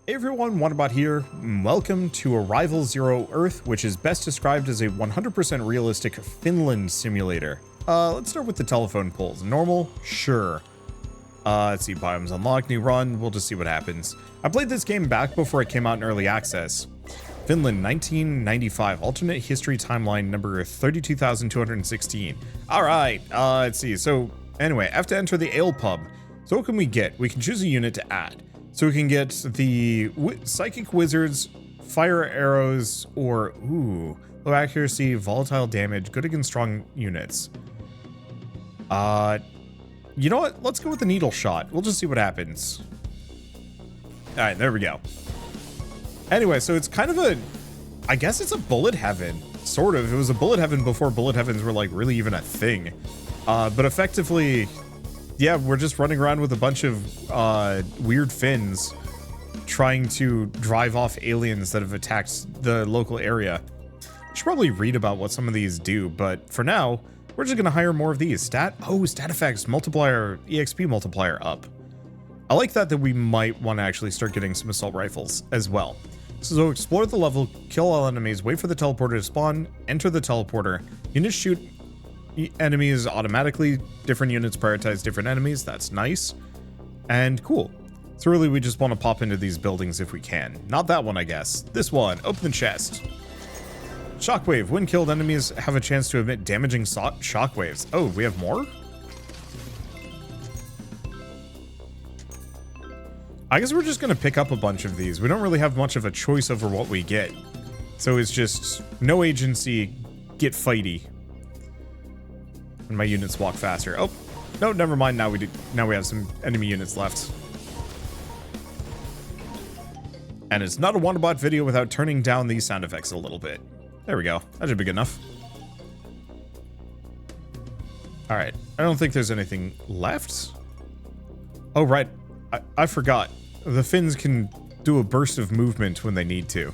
Hey everyone, Wanderbot here. Welcome to Arrival Zero Earth, which is best described as a 100% realistic Finland simulator. Let's start with the telephone poles. Normal? Sure. Let's see, biomes unlocked, new run, we'll just see what happens. I played this game back before it came out in early access. Finland, 1995, alternate history timeline number 32,216. Alright, let's see, so anyway, I have to enter the ale pub. So what can we get? We can choose a unit to add. So we can get the Psychic Wizards, Fire Arrows, or, low accuracy, volatile damage, good against strong units. You know what? Let's go with the Needle Shot. We'll just see what happens. Alright, there we go. Anyway, so it's kind of I guess it's a bullet heaven. Sort of. It was a bullet heaven before bullet heavens were, like, really even a thing. But effectively, yeah, we're just running around with a bunch of weird Finns trying to drive off aliens that have attacked the local area. I should probably read about what some of these do, but for now, we're just gonna hire more of these. Stat effects, multiplier, EXP multiplier up. I like that we might want to actually start getting some assault rifles as well. So explore the level, kill all enemies, wait for the teleporter to spawn, enter the teleporter. Units shoot enemies automatically, different units prioritize different enemies, that's nice and cool. So really we just want to pop into these buildings if we can. Not that one, I guess. This one, open the chest. Shockwave, when killed, enemies have a chance to emit damaging shockwaves. Oh, we have more? I guess we're just gonna pick up a bunch of these. We don't really have much of a choice over what we get. So it's just no agency, get fighty. And my units walk faster. Oh, no, never mind. Now we have some enemy units left. And it's not a Wanderbot video without turning down these sound effects a little bit. There we go. That should be good enough. All right. I don't think there's anything left. Oh, right. I forgot. The Finns can do a burst of movement when they need to.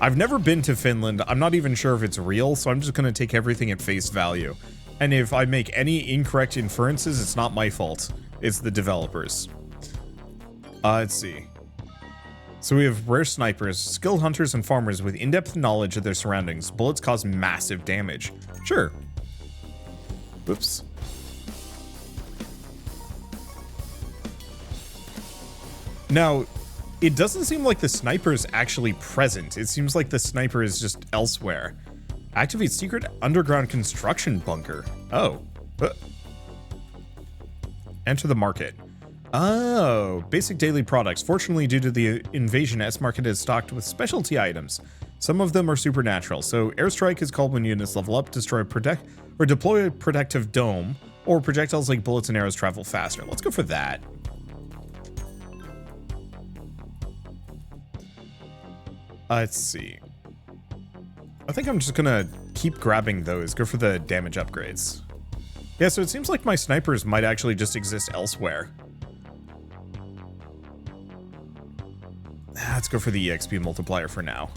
I've never been to Finland. I'm not even sure if it's real, so I'm just going to take everything at face value. And if I make any incorrect inferences, it's not my fault. It's the developers. Let's see. So we have rare snipers, skilled hunters, and farmers with in-depth knowledge of their surroundings. Bullets cause massive damage. Sure. Oops. Now, it doesn't seem like the sniper is actually present. It seems like the sniper is just elsewhere. Activate secret underground construction bunker. Oh. Enter the market. Oh, basic daily products. Fortunately, due to the invasion, S-Market is stocked with specialty items. Some of them are supernatural. So airstrike is called when units level up, destroy, protect, or deploy a protective dome, or projectiles like bullets and arrows travel faster. Let's go for that. Let's see. I think I'm just gonna keep grabbing those. Go for the damage upgrades. Yeah, so it seems like my snipers might actually just exist elsewhere. Let's go for the EXP multiplier for now.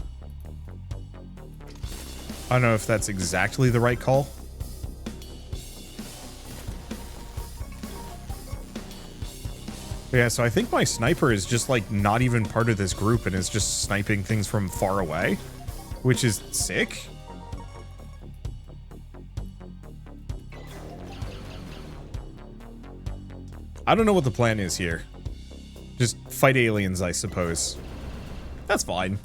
I don't know if that's exactly the right call. But yeah, so I think my sniper is just like not even part of this group and is just sniping things from far away, which is sick. I don't know what the plan is here. Just fight aliens, I suppose. That's fine.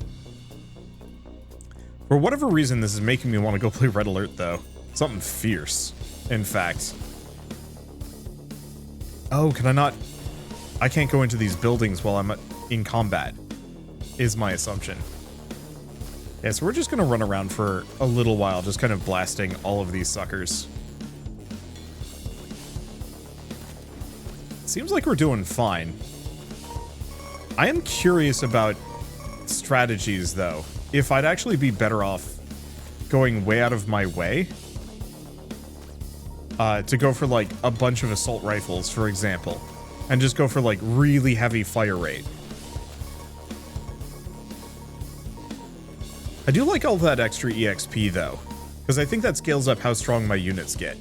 For whatever reason, this is making me want to go play Red Alert, though. Something fierce, in fact. Oh, can I not? I can't go into these buildings while I'm in combat, is my assumption. Yeah, so we're just going to run around for a little while, just kind of blasting all of these suckers. Seems like we're doing fine. I am curious about strategies, though. If I'd actually be better off going way out of my way to go for, like, a bunch of assault rifles, for example. And just go for, like, really heavy fire rate. I do like all that extra EXP, though. Because I think that scales up how strong my units get.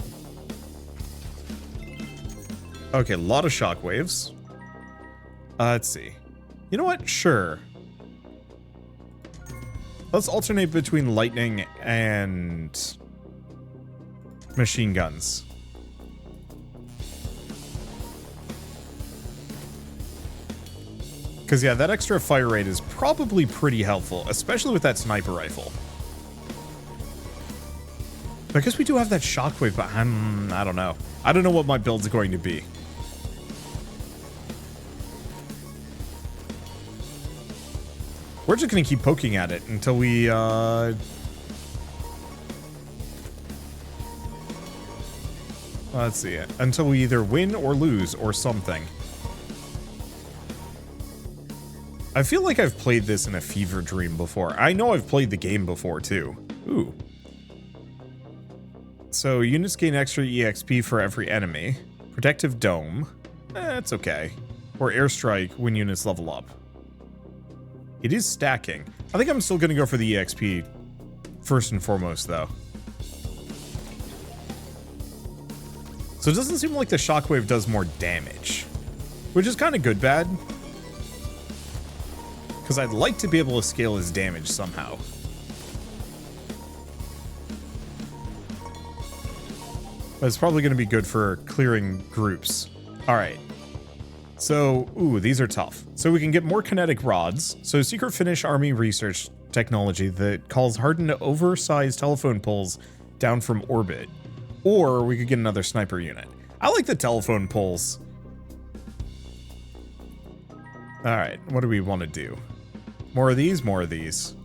Okay, a lot of shockwaves. Let's see. You know what? Sure. Let's alternate between lightning and machine guns. Because, yeah, that extra fire rate is probably pretty helpful, especially with that sniper rifle. I guess we do have that shockwave, but I don't know. I don't know what my build's going to be. We're just going to keep poking at it until we, let's see it. Until we either win or lose or something. I feel like I've played this in a fever dream before. I know I've played the game before, too. Ooh. So, units gain extra EXP for every enemy. Protective Dome. It's okay. Or Airstrike when units level up. It is stacking. I think I'm still going to go for the EXP first and foremost, though. So it doesn't seem like the shockwave does more damage. Which is kind of good bad. Because I'd like to be able to scale his damage somehow. But it's probably going to be good for clearing groups. Alright. So, ooh, these are tough. So we can get more kinetic rods. So secret Finnish army research technology that calls hardened oversized telephone poles down from orbit. Or we could get another sniper unit. I like the telephone poles. Alright, what do we want to do? More of these, more of these.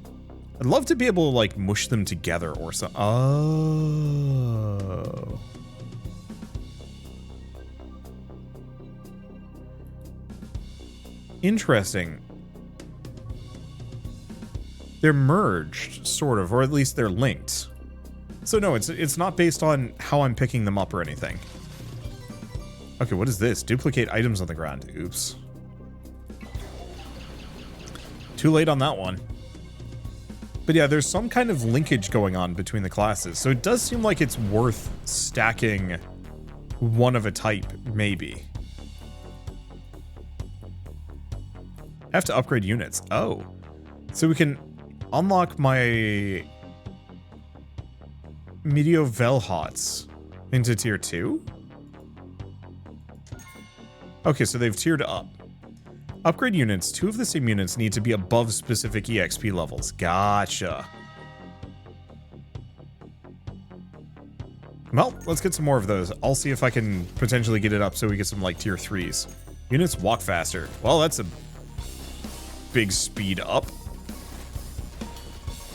I'd love to be able to, like, mush them together or something. Oh. Interesting. They're merged, sort of, or at least they're linked. So no, it's not based on how I'm picking them up or anything. Okay, what is this? Duplicate items on the ground. Oops. Too late on that one. But yeah, there's some kind of linkage going on between the classes, so it does seem like it's worth stacking one of a type, maybe. I have to upgrade units. Oh. So we can unlock my Medio Velhots into tier 2? Okay, so they've tiered up. Upgrade units. 2 of the same units need to be above specific EXP levels. Gotcha. Well, let's get some more of those. I'll see if I can potentially get it up so we get some, like, tier 3s. Units walk faster. Well, that's a big speed up.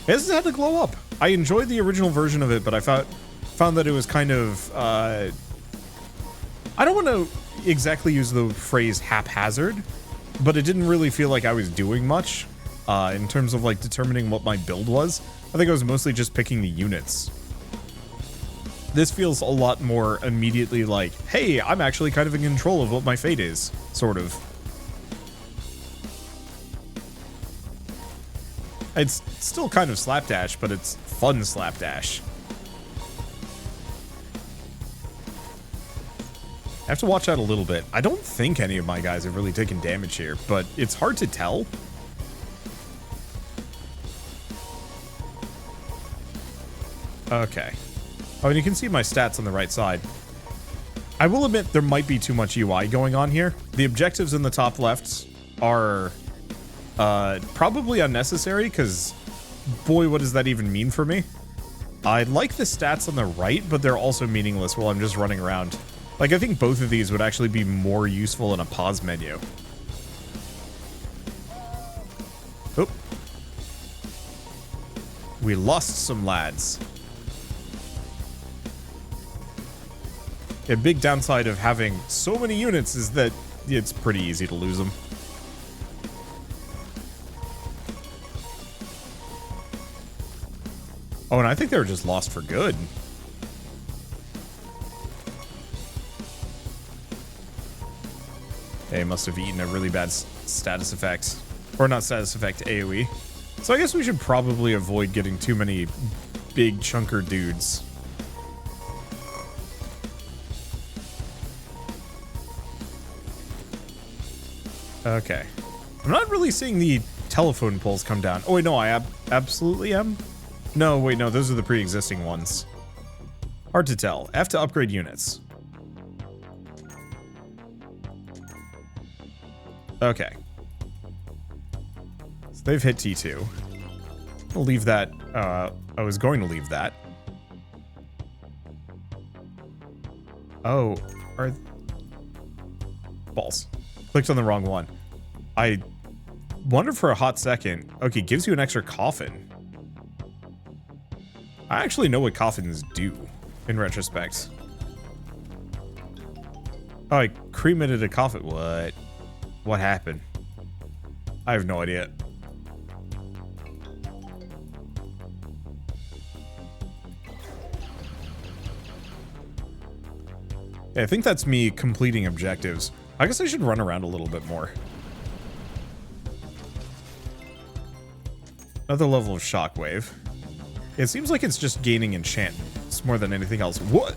It doesn't have to glow up. I enjoyed the original version of it, but I found that it was kind of, I don't want to exactly use the phrase haphazard, but it didn't really feel like I was doing much in terms of, like, determining what my build was. I think I was mostly just picking the units. This feels a lot more immediately like, hey, I'm actually kind of in control of what my fate is, sort of. It's still kind of slapdash, but it's fun slapdash. I have to watch out a little bit. I don't think any of my guys have really taken damage here, but it's hard to tell. Okay. Oh, and you can see my stats on the right side. I will admit there might be too much UI going on here. The objectives in the top left are probably unnecessary, because boy, what does that even mean for me? I like the stats on the right, but they're also meaningless while I'm just running around. Like, I think both of these would actually be more useful in a pause menu. Oh. We lost some lads. A big downside of having so many units is that it's pretty easy to lose them. Oh, and I think they were just lost for good. They must have eaten a really bad status effect. Or not status effect, AoE. So I guess we should probably avoid getting too many big chunker dudes. Okay. I'm not really seeing the telephone poles come down. Oh, wait, no, I absolutely am. No, wait, no, those are the pre-existing ones. Hard to tell. F to upgrade units. Okay. So they've hit T2. I'll leave that. I was going to leave that. Oh, are... Balls. Clicked on the wrong one. I wondered for a hot second. Okay, gives you an extra coffin. I actually know what coffins do, in retrospect. Oh, I cremated a coffin. What? What happened? I have no idea. Yeah, I think that's me completing objectives. I guess I should run around a little bit more. Another level of shockwave. It seems like it's just gaining enchantments more than anything else. What?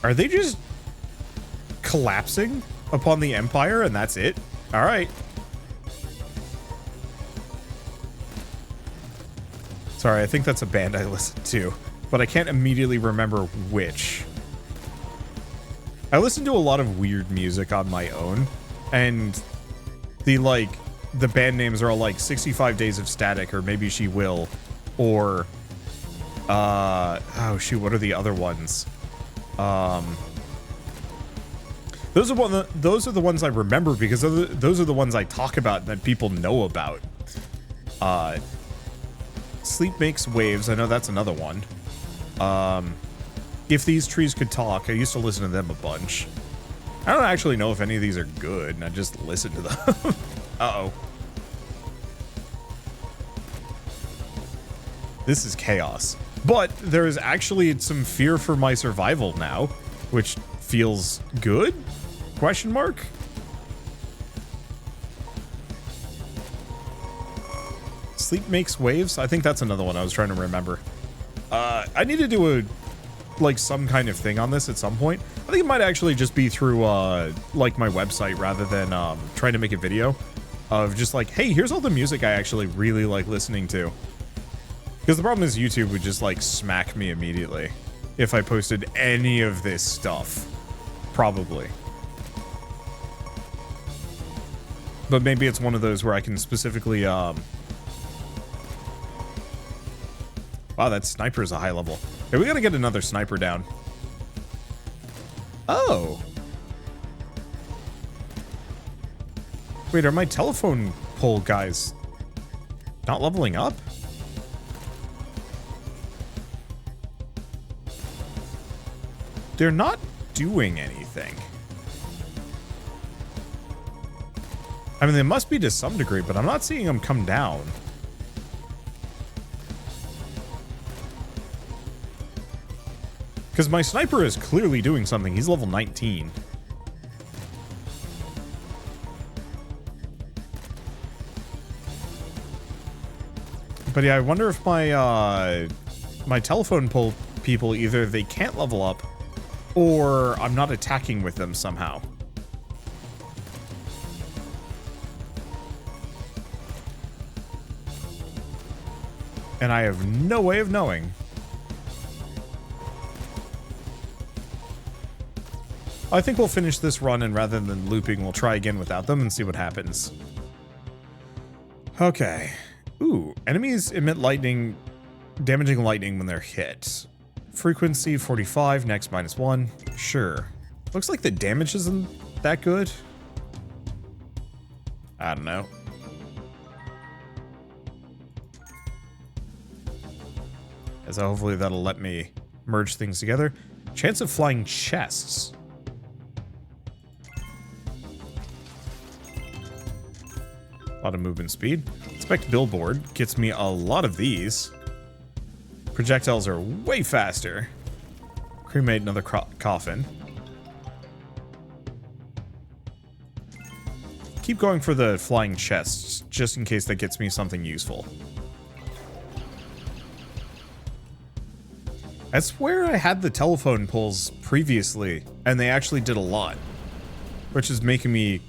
Are they just collapsing upon the Empire and that's it? All right. Sorry, I think that's a band I listened to, but I can't immediately remember which. I listen to a lot of weird music on my own, and the band names are all like 65 Days of Static, or Maybe She Will, or oh shoot, what are the other ones? Those are the ones I remember because those are the ones I talk about that people know about. Sleep Makes Waves, I know that's another one. If These Trees Could Talk, I used to listen to them a bunch. I don't actually know if any of these are good, and I just listen to them. Uh-oh. This is chaos. But there is actually some fear for my survival now, which feels good? Question mark? Sleep Makes Waves? I think that's another one I was trying to remember. I need to do some kind of thing on this at some point. I think it might actually just be through, like my website rather than, trying to make a video of just like, hey, here's all the music I actually really like listening to. Because the problem is YouTube would just, like, smack me immediately if I posted any of this stuff. Probably. But maybe it's one of those where I can specifically, Wow, that sniper is a high level. Hey, we gotta get another sniper down. Oh. Wait, are my telephone pole guys not leveling up? They're not doing anything. I mean, they must be to some degree, but I'm not seeing them come down. Because my sniper is clearly doing something. He's level 19. But yeah, I wonder if my my telephone pole people, either they can't level up or I'm not attacking with them somehow. And I have no way of knowing. I think we'll finish this run, and rather than looping, we'll try again without them and see what happens. Okay. Ooh, enemies emit lightning, damaging lightning when they're hit. Frequency 45, next -1. Sure. Looks like the damage isn't that good. I don't know. So hopefully that'll let me merge things together. Chance of flying chests. A lot of movement speed. Inspect billboard gets me a lot of these. Projectiles are way faster. Cremate another coffin. Keep going for the flying chests, just in case that gets me something useful. I swear I had the telephone poles previously, and they actually did a lot. Which is making me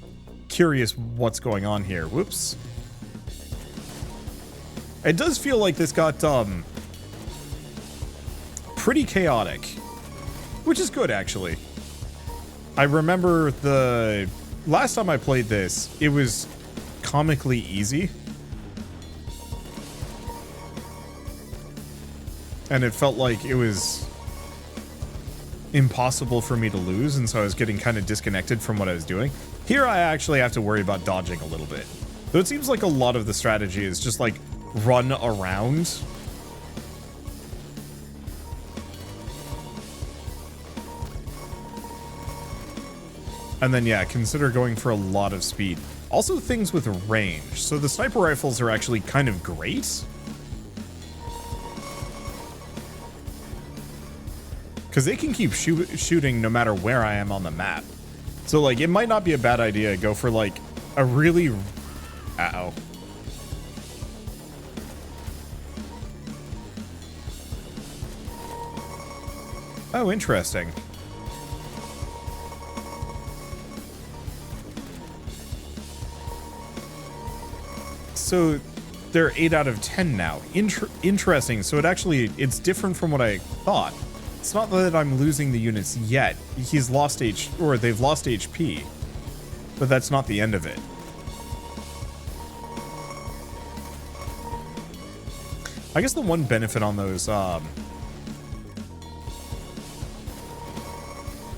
curious what's going on here. Whoops. It does feel like this got, pretty chaotic. Which is good, actually. I remember the last time I played this, it was comically easy. And it felt like it was impossible for me to lose, and so I was getting kind of disconnected from what I was doing. Here I actually have to worry about dodging a little bit. Though it seems like a lot of the strategy is just like run around. And then yeah, consider going for a lot of speed. Also things with range. So the sniper rifles are actually kind of great. Because they can keep shooting no matter where I am on the map. So, like, it might not be a bad idea to go for, like, a really... Uh-oh. Oh, interesting. So, they're 8 out of 10 now. Interesting. So, it's different from what I thought. It's not that I'm losing the units yet. They've lost HP. But that's not the end of it. I guess the one benefit on those,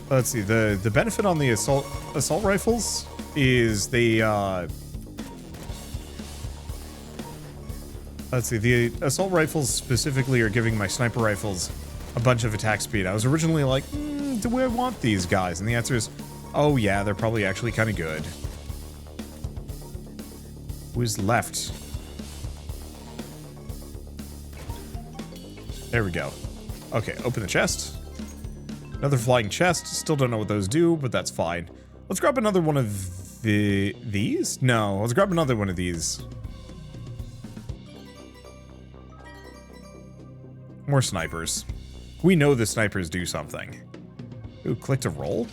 let's see, the benefit on the assault rifles is they, let's see, the assault rifles specifically are giving my sniper rifles a bunch of attack speed. I was originally like, do I want these guys? And the answer is, oh yeah, they're probably actually kind of good. Who's left? There we go. Okay, open the chest. Another flying chest. Still don't know what those do, but that's fine. Let's grab another one of these? No, let's grab another one of these. More snipers. We know the snipers do something. Ooh, click to roll?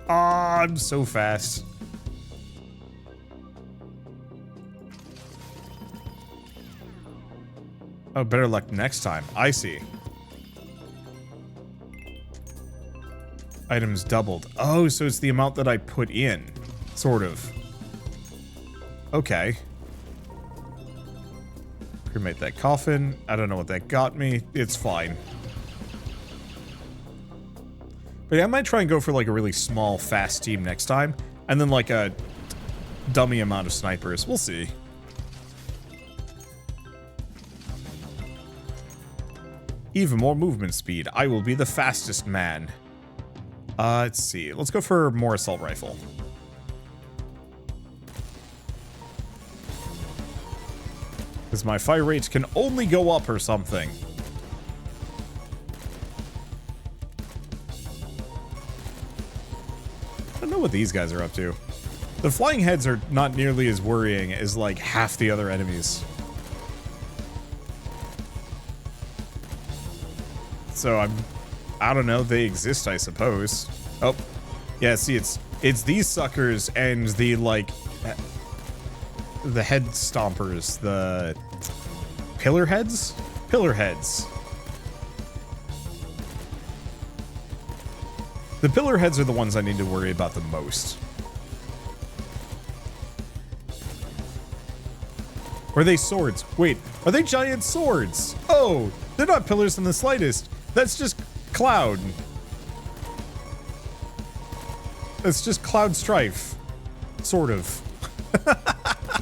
Ah, I'm so fast. Oh, better luck next time. I see. Items doubled. Oh, so it's the amount that I put in. Sort of. Okay. Cremate that coffin. I don't know what that got me. It's fine. But yeah, I might try and go for like a really small, fast team next time. And then like a dummy amount of snipers. We'll see. Even more movement speed. I will be the fastest man. Let's see. Let's go for more assault rifle. Because my fire rate can only go up or something. I don't know what these guys are up to. The flying heads are not nearly as worrying as like half the other enemies. So I don't know, they exist, I suppose. Oh, yeah, see, it's these suckers and the, like, the head stompers, the pillar heads? Pillar heads. The pillar heads are the ones I need to worry about the most. Or are they swords? Wait, are they giant swords? Oh, they're not pillars in the slightest. That's just cloud. It's just cloud strife. Sort of.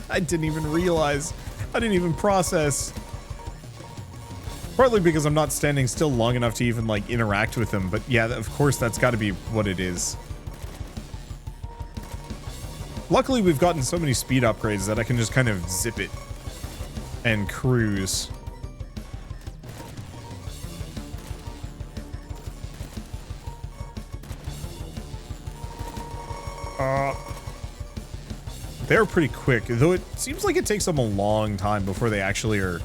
I didn't even realize. I didn't even process. Partly because I'm not standing still long enough to even, like, interact with them. But yeah, of course, that's got to be what it is. Luckily, we've gotten so many speed upgrades that I can just kind of zip it and cruise. They're pretty quick, though it seems like it takes them a long time before they actually are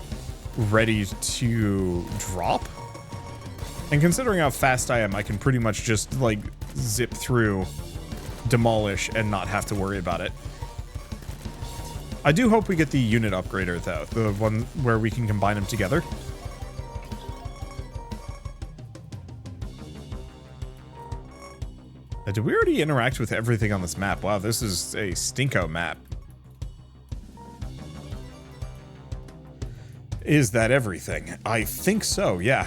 ready to drop. And considering how fast I am, I can pretty much just, like, zip through, demolish, and not have to worry about it. I do hope we get the unit upgrader, though. The one where we can combine them together. Did we already interact with everything on this map? Wow, this is a stinko map. Is that everything? I think so, yeah.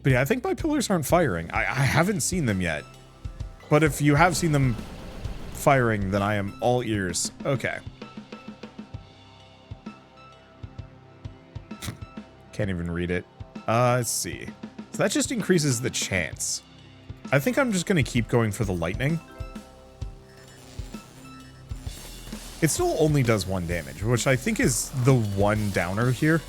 But yeah, I think my pillars aren't firing. I haven't seen them yet. But if you have seen them firing, then I am all ears. Okay. Can't even read it. Let's see. So that just increases the chance. I think I'm just going to keep going for the lightning. It still only does 1 damage, which I think is the one downer here.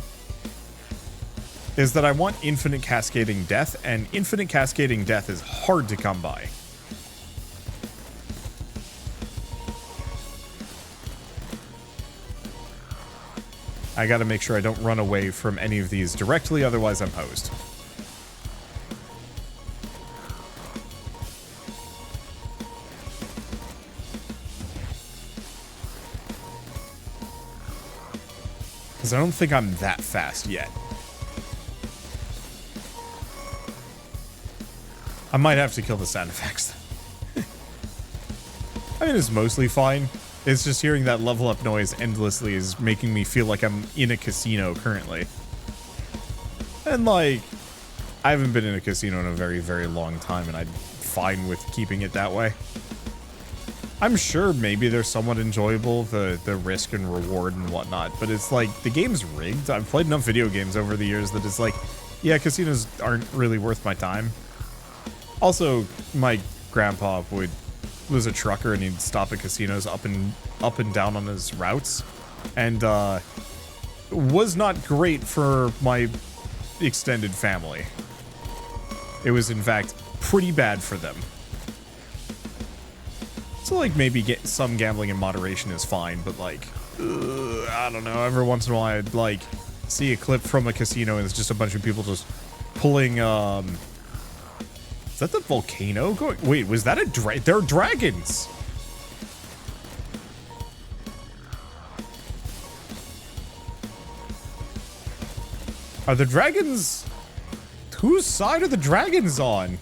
Is that I want infinite cascading death, and infinite cascading death is hard to come by. I gotta make sure I don't run away from any of these directly, otherwise I'm hosed. Because I don't think I'm that fast yet. I might have to kill the sound effects. I mean, it's mostly fine. It's just hearing that level up noise endlessly is making me feel like I'm in a casino currently. And like, I haven't been in a casino in a very, very long time, and I'm fine with keeping it that way. I'm sure maybe they're somewhat enjoyable, the risk and reward and whatnot, but it's like, the game's rigged. I've played enough video games over the years that it's like, yeah, casinos aren't really worth my time. Also, my grandpa was a trucker, and he'd stop at casinos up and down on his routes, and was not great for my extended family. It was in fact pretty bad for them. So like, maybe get some gambling in moderation is fine, but like, I don't know, every once in a while I'd like see a clip from a casino and it's just a bunch of people just pulling is that the volcano going? Wait, was that a they're dragons. Are the dragons? Whose side are the dragons on?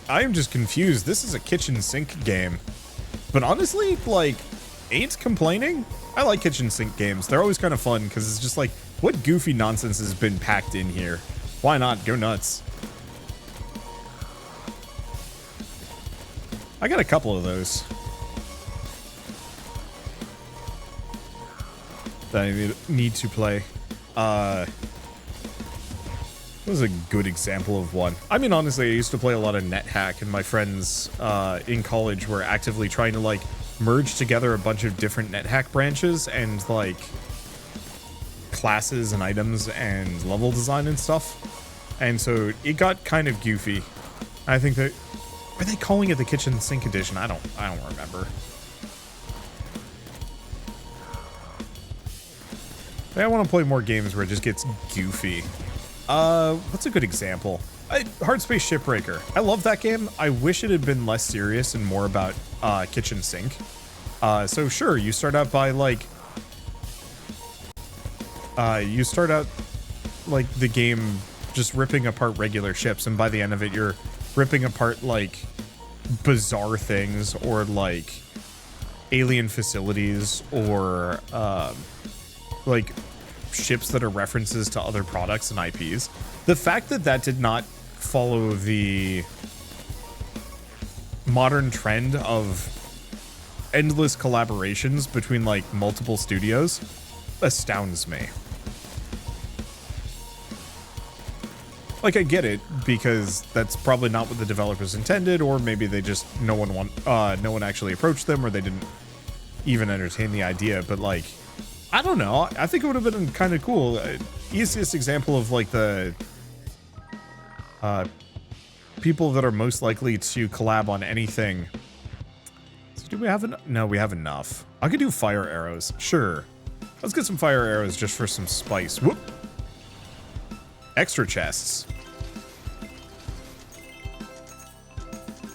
I am just confused. This is a kitchen sink game. But honestly, like, ain't complaining. I like kitchen sink games. They're always kind of fun because it's just like, what goofy nonsense has been packed in here? Why not? Go nuts. I got a couple of those that I need to play. What was a good example of one? I mean, honestly, I used to play a lot of NetHack, and my friends in college were actively trying to like merge together a bunch of different NetHack branches and like classes and items and level design and stuff. And so it got kind of goofy. I think that, are they calling it the kitchen sink edition? I don't remember. I want to play more games where it just gets goofy. What's a good example? Hardspace Shipbreaker. I love that game. I wish it had been less serious and more about kitchen sink. So sure, you start out by like the game just ripping apart regular ships, and by the end of it you're ripping apart like bizarre things or like alien facilities or like ships that are references to other products and IPs. The fact that that did not follow the modern trend of endless collaborations between like multiple studios astounds me. Like, I get it because that's probably not what the developers intended, or maybe they just no one actually approached them, or they didn't even entertain the idea. But like, I don't know. I think it would have been kind of cool. Easiest example of like the people that are most likely to collab on anything. So do we have enough? No, we have enough. I could do fire arrows. Sure. Let's get some fire arrows just for some spice. Whoop. Extra chests.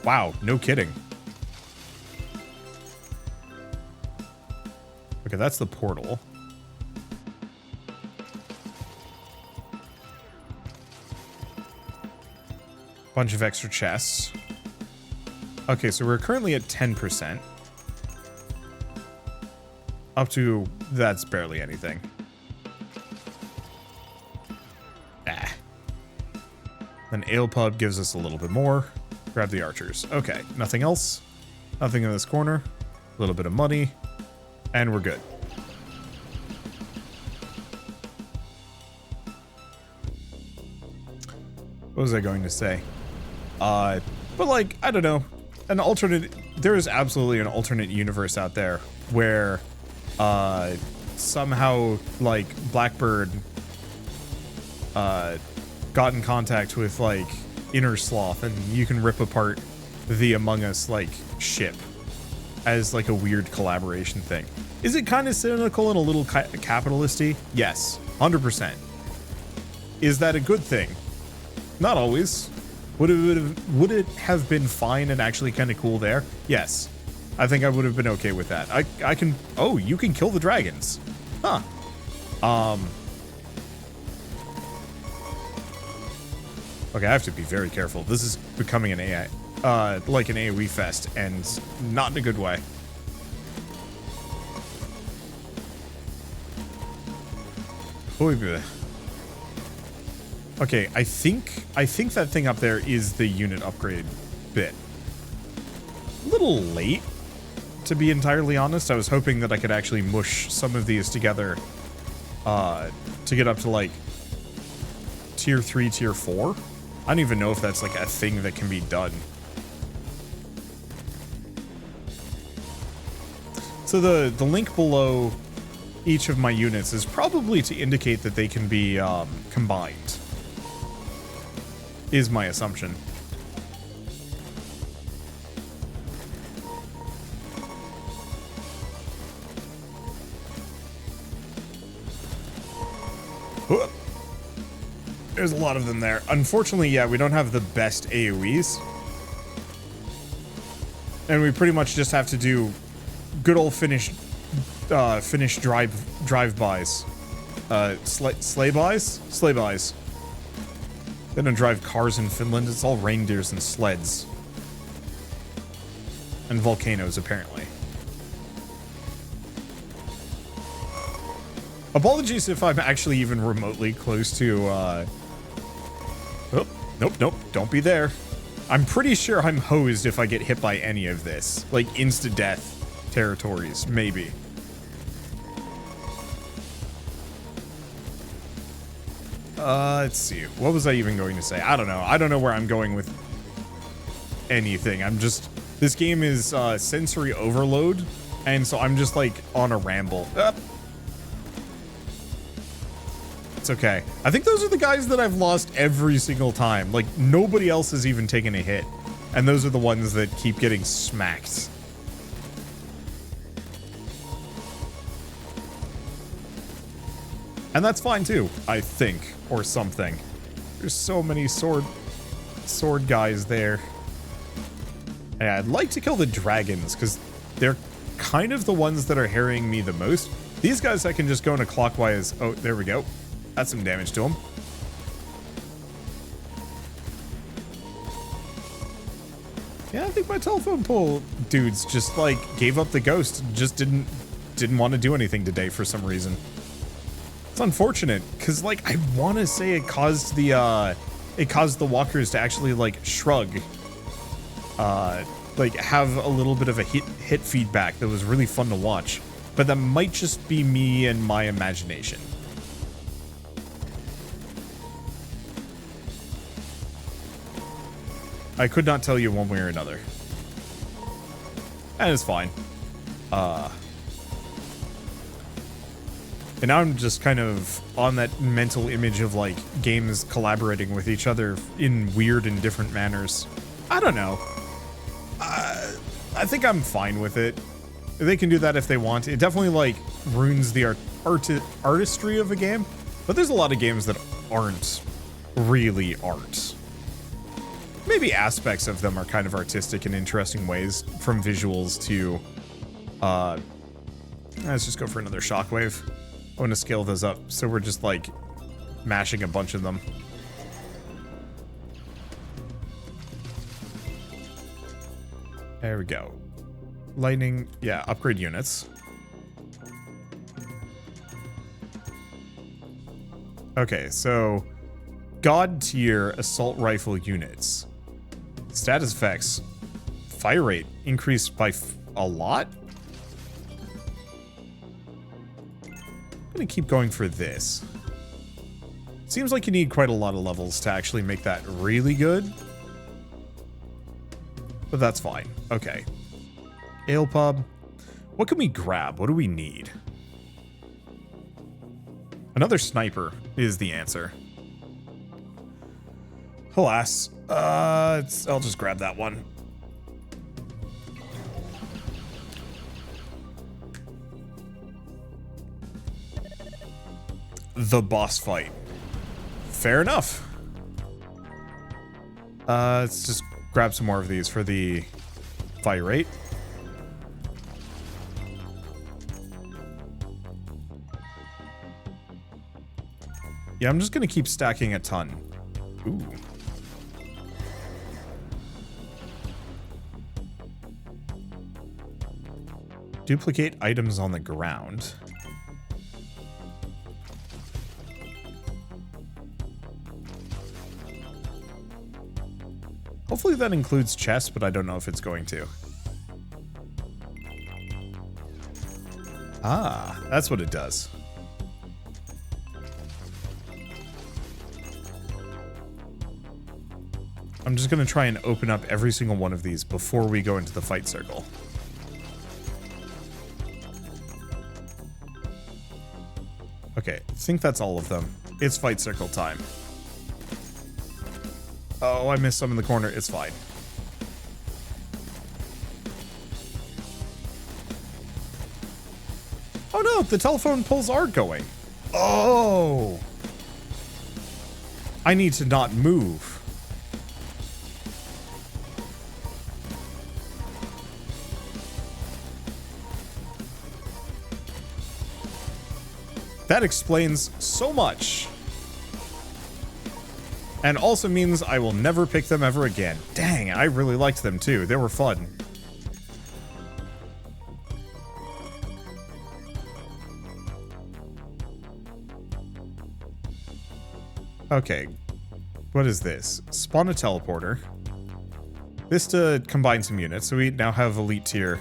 Wow, no kidding. Okay, that's the portal. Bunch of extra chests. Okay, so we're currently at 10%. Up to, that's barely anything. Ah. An ale pub gives us a little bit more. Grab the archers. Okay, nothing else. Nothing in this corner. A little bit of money. And we're good. What was I going to say? But like, I don't know. An alternate, there is absolutely an alternate universe out there where somehow like Blackbird got in contact with like Inner Sloth and you can rip apart the Among Us like ship as like a weird collaboration thing. Is it kind of cynical and a little capitalisty? Yes, 100%. Is that a good thing? Not always. Would it have been fine and actually kind of cool there? Yes. I think I would have been okay with that. I can... Oh, you can kill the dragons. Huh. Okay, I have to be very careful. This is becoming an AI... like an AoE fest, and not in a good way. Okay, I think that thing up there is the unit upgrade bit. A little late, to be entirely honest. I was hoping that I could actually mush some of these together to get up to like tier 3, tier 4. I don't even know if that's like a thing that can be done. So the link below each of my units is probably to indicate that they can be combined. Is my assumption. There's a lot of them there. Unfortunately, yeah, we don't have the best AoEs. And we pretty much just have to do good old Finnish drive-bys. Sleigh-bys? Sleigh-bys. They don't drive cars in Finland. It's all reindeers and sleds. And volcanoes, apparently. Apologies if I'm actually even remotely close to, Oh, nope, don't be there. I'm pretty sure I'm hosed if I get hit by any of this. Like, insta-death territories, maybe. Let's see. What was I even going to say? I don't know. I don't know where I'm going with anything. I'm just... This game is sensory overload, and so I'm just, like, on a ramble. It's okay. I think those are the guys that I've lost every single time. Like, nobody else has even taken a hit. And those are the ones that keep getting smacked. And that's fine too, I think, or something. There's so many sword guys there. Yeah, I'd like to kill the dragons, because they're kind of the ones that are harrying me the most. These guys I can just go in a clockwise... Oh, there we go. That's some damage to them. Yeah, I think my telephone pole dudes just, like, gave up the ghost. Just didn't want to do anything today for some reason. It's unfortunate, because, like, I want to say it caused the walkers to actually, like, shrug. Like, have a little bit of a hit feedback that was really fun to watch. But that might just be me and my imagination. I could not tell you one way or another. And it's fine. And now I'm just kind of on that mental image of like games collaborating with each other in weird and different manners. I don't know. I think I'm fine with it. They can do that if they want. It definitely like ruins the artistry of a game, but there's a lot of games that aren't really art. Maybe aspects of them are kind of artistic in interesting ways, from visuals to let's just go for another shockwave. I want to scale those up so we're just like mashing a bunch of them. There we go. Lightning, yeah, upgrade units. Okay, so God tier assault rifle units. Status effects. Fire rate increased by a lot. I'm gonna keep going for this. Seems like you need quite a lot of levels to actually make that really good. But that's fine. Okay. Ale pub. What can we grab? What do we need? Another sniper is the answer. Alas. I'll just grab that one. The boss fight. Fair enough. Let's just grab some more of these for the fire rate. Yeah, I'm just gonna keep stacking a ton. Ooh. Duplicate items on the ground. Hopefully that includes chests, but I don't know if it's going to. Ah, that's what it does. I'm just going to try and open up every single one of these before we go into the fight circle. Okay, I think that's all of them. It's fight circle time. Oh, I missed some in the corner. It's fine. Oh no, the telephone poles are going. Oh! I need to not move. That explains so much. And also means I will never pick them ever again. Dang, I really liked them too. They were fun. Okay. What is this? Spawn a teleporter. This to combine some units, so we now have elite tier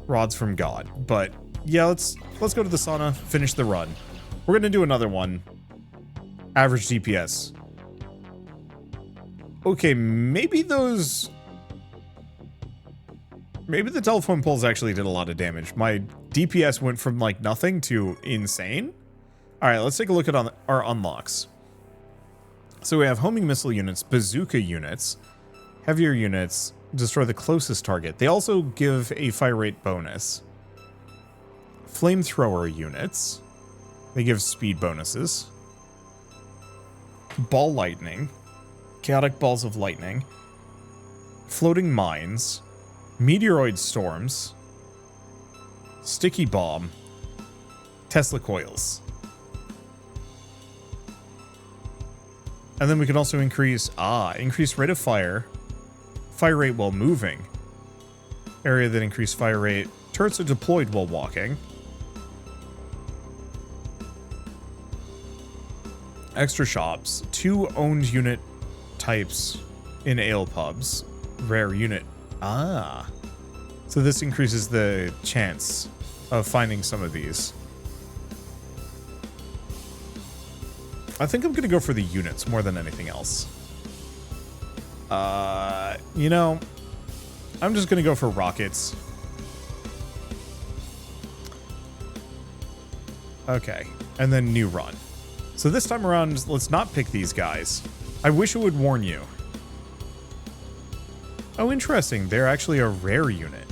rods from God. But yeah, let's go to the sauna, finish the run. We're gonna do another one. Average DPS. Okay, maybe those... Maybe the telephone poles actually did a lot of damage. My DPS went from like nothing to insane. Alright, let's take a look at our unlocks. So we have homing missile units, bazooka units, heavier units, destroy the closest target. They also give a fire rate bonus. Flamethrower units. They give speed bonuses. Ball lightning. Chaotic balls of lightning. Floating mines. Meteoroid storms. Sticky bomb. Tesla coils. And then we can also increase rate of fire. Fire rate while moving. Area that increase fire rate. Turrets are deployed while walking. Extra shops. 2 owned unit types in ale pubs. Rare unit. Ah. So this increases the chance of finding some of these. I think I'm going to go for the units more than anything else. You know, I'm just going to go for rockets. Okay, and then new run. So this time around, let's not pick these guys. I wish it would warn you. Oh, interesting. They're actually a rare unit.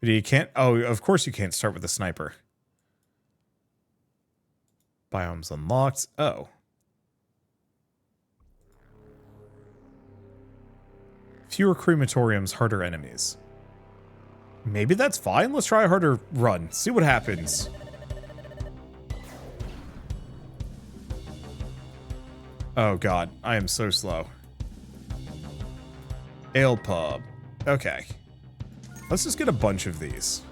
But you can't... Oh, of course you can't start with a sniper. Biomes unlocked. Oh. Fewer crematoriums, harder enemies. Maybe that's fine. Let's try a harder run. See what happens. Oh god, I am so slow. Ale pub. Okay. Let's just get a bunch of these.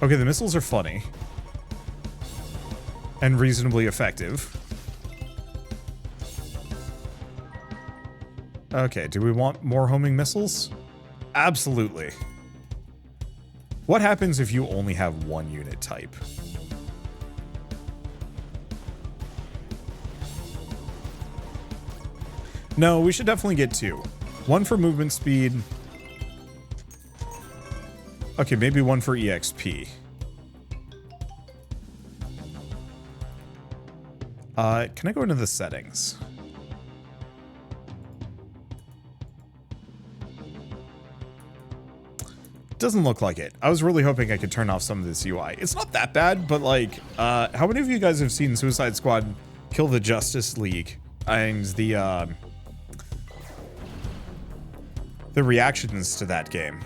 Okay, the missiles are funny. And reasonably effective. Okay, do we want more homing missiles? Absolutely. What happens if you only have one unit type? No, we should definitely get two. One for movement speed. Okay, maybe one for EXP. Can I go into the settings? Doesn't look like it. I was really hoping I could turn off some of this UI. It's not that bad, but like, how many of you guys have seen Suicide Squad Kill the Justice League and the reactions to that game?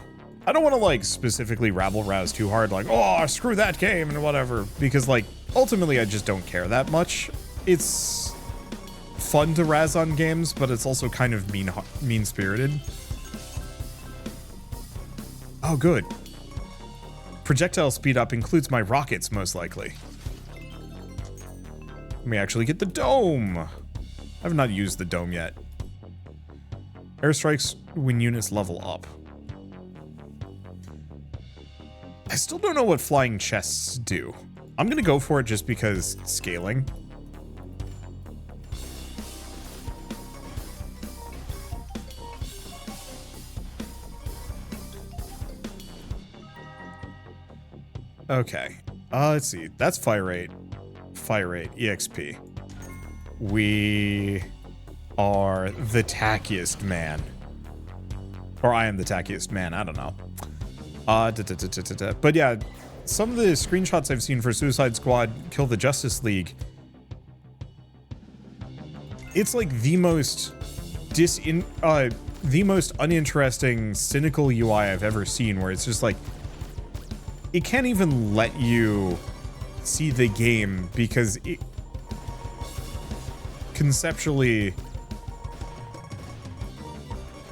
I don't want to like specifically rabble-rouse too hard, like, oh, screw that game and whatever, because like, ultimately I just don't care that much. It's fun to razz on games, but it's also kind of mean-spirited. Oh, good. Projectile speed up includes my rockets, most likely. Let me actually get the dome. I have not used the dome yet. Airstrikes when units level up. I still don't know what flying chests do. I'm gonna go for it just because scaling. Okay. Let's see. That's fire rate, EXP. We are the tackiest man. Or I am the tackiest man, I don't know. But yeah, some of the screenshots I've seen for Suicide Squad Kill the Justice League, it's like the most uninteresting, cynical UI I've ever seen, where it's just like, it can't even let you see the game because it conceptually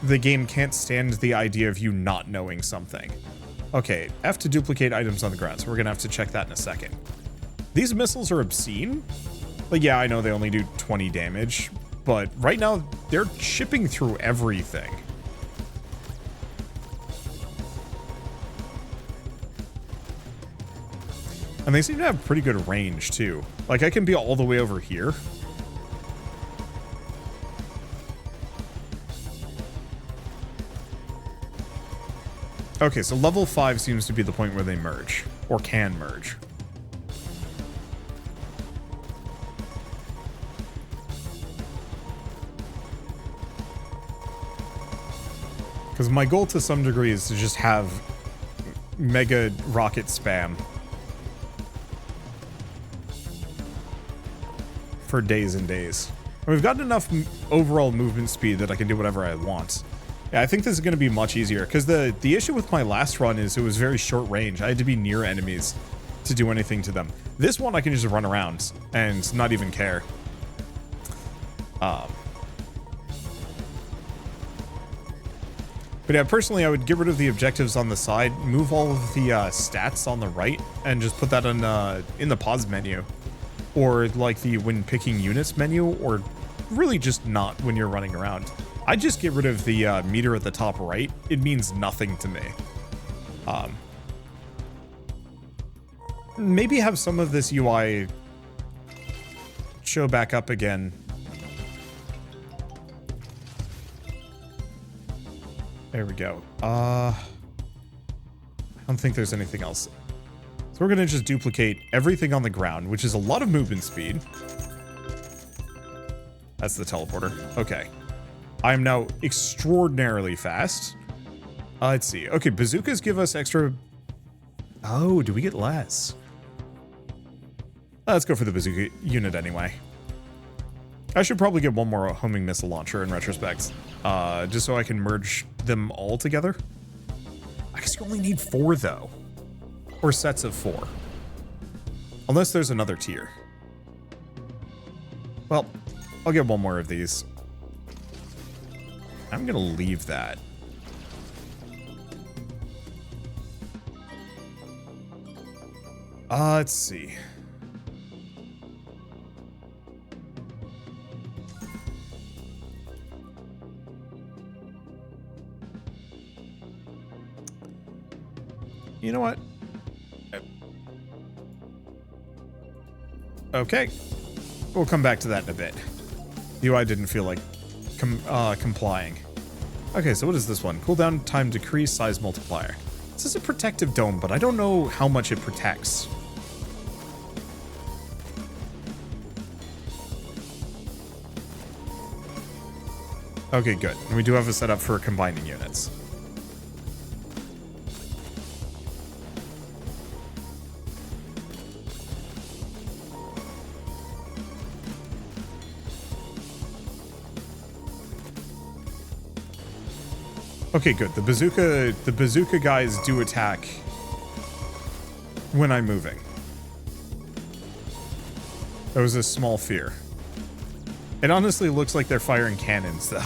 the game can't stand the idea of you not knowing something. Okay, F to duplicate items on the ground, so we're gonna have to check that in a second. These missiles are obscene. Like, yeah, I know they only do 20 damage, but right now they're chipping through everything. And they seem to have pretty good range, too. Like, I can be all the way over here. Okay, so level 5 seems to be the point where they merge. Or can merge. Because my goal to some degree is to just have mega rocket spam for days and days. And we've got enough overall movement speed that I can do whatever I want. Yeah, I think this is going to be much easier, because the issue with my last run is it was very short range. I had to be near enemies to do anything to them. This one I can just run around and not even care. But yeah, personally, I would get rid of the objectives on the side, move all of the stats on the right, and just put that in the pause menu. Or like the when picking units menu, or really just not when you're running around. I'd just get rid of the meter at the top right. It means nothing to me. Maybe have some of this UI show back up again There we go. I don't think there's anything else. So we're gonna just duplicate everything on the ground, which is a lot of movement speed. That's the teleporter. Okay. I am now extraordinarily fast. Let's see. Okay, bazookas give us extra... Oh, do we get less? Let's go for the bazooka unit anyway. I should probably get one more homing missile launcher in retrospect. Just so I can merge them all together. I guess you only need 4 though. Or sets of 4. Unless there's another tier. Well, I'll get one more of these. I'm gonna leave that. Let's see. You know what? Okay. We'll come back to that in a bit. UI didn't feel like complying. Okay, so what is this one? Cooldown time decrease, size multiplier. This is a protective dome, but I don't know how much it protects. Okay, good. And we do have a setup for combining units. Okay, good. The bazooka guys do attack when I'm moving. That was a small fear. It honestly looks like they're firing cannons, though.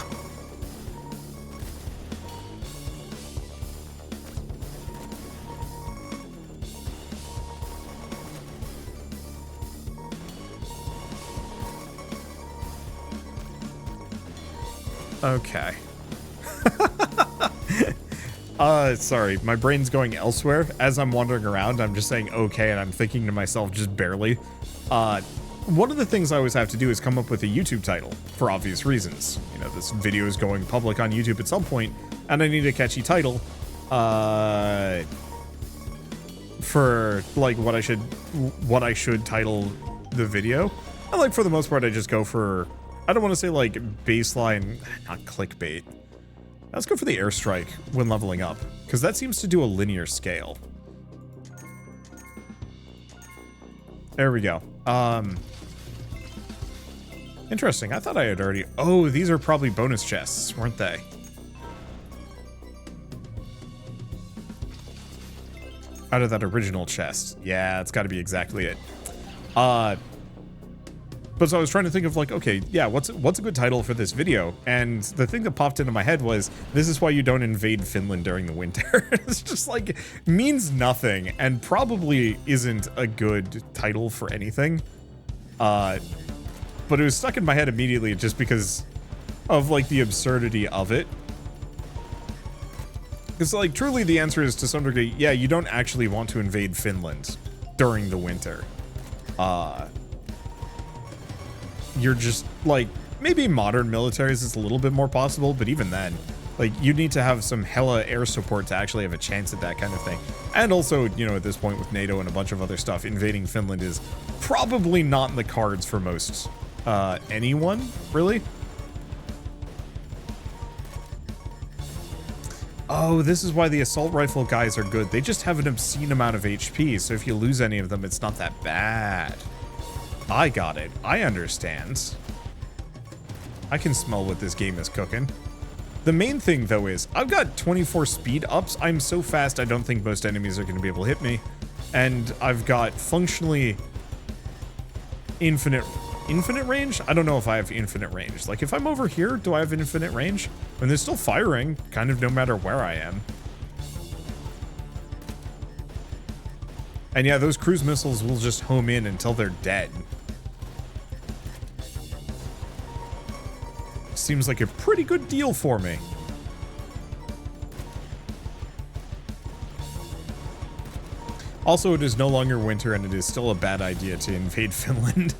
Okay. Sorry, my brain's going elsewhere. As I'm wandering around, I'm just saying okay, and I'm thinking to myself just barely. One of the things I always have to do is come up with a YouTube title, for obvious reasons. You know, this video is going public on YouTube at some point, and I need a catchy title, for, like, what I should title the video. And, like, for the most part, I just go for, I don't want to say, like, baseline, not clickbait. Let's go for the airstrike when leveling up, because that seems to do a linear scale. There we go. Interesting. I thought I had already... Oh, these are probably bonus chests, weren't they? Out of that original chest. Yeah, it's got to be exactly it. But so I was trying to think of like, okay, yeah, what's a good title for this video? And the thing that popped into my head was, this is why you don't invade Finland during the winter. It's just like, means nothing and probably isn't a good title for anything. But it was stuck in my head immediately just because of like the absurdity of it. Because like truly the answer is to some degree, yeah, you don't actually want to invade Finland during the winter. You're just like, maybe modern militaries is a little bit more possible, but even then, like you need to have some hella air support to actually have a chance at that kind of thing. And also, you know, at this point with NATO and a bunch of other stuff, invading Finland is probably not in the cards for most anyone, really. Oh, this is why the assault rifle guys are good. They just have an obscene amount of HP, so if you lose any of them, it's not that bad. I got it. I understand. I can smell what this game is cooking. The main thing, though, is I've got 24 speed ups. I'm so fast, I don't think most enemies are going to be able to hit me. And I've got functionally infinite range? I don't know if I have infinite range. Like, if I'm over here, do I have infinite range? And they're still firing, kind of no matter where I am. And yeah, those cruise missiles will just home in until they're dead. Seems like a pretty good deal for me. Also, it is no longer winter and it is still a bad idea to invade Finland.